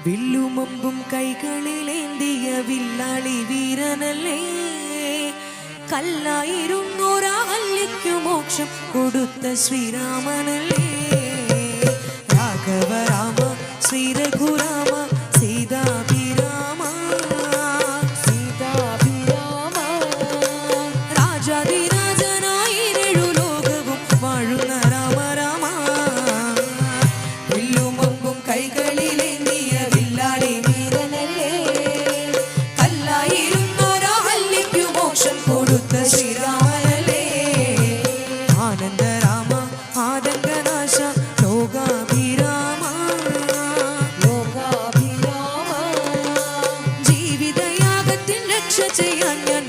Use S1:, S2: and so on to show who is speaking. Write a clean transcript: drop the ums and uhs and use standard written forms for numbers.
S1: വില്ലുമമ്പും കൈകളിലേന്തിയ വില്ലാളി വീരനല്ലേ, കല്ലായിരുന്നോരാ അല്ലിക്കു മോക്ഷം കൊടുത്ത ശ്രീരാമനല്ലേ. രാഘവ രാമ ശ്രീ രഘുരാമ സീതാഭിരാമ സീതാഭിരാമ, രാജാതിരാജനായിരേഴു ലോകവും വാഴുന്ന രാമ രാമ. വില്ലുമമ്പും കൈകളിലേന്തിയ വില്ലാളി വീരനല്ലേ, കല്ലായിരുന്നോരാ അല്ലിക്കു മോക്ഷം കൊടുത്ത ശ്രീരാമനല്ലേ. ആനന്ദരാമ ആതങ്കനാശ ലോകാഭിരാമ ലോകാഭിരാമ, ജീവിതയാഗത്തിൻ രക്ഷ ചെയ്യാൻ ഞാൻ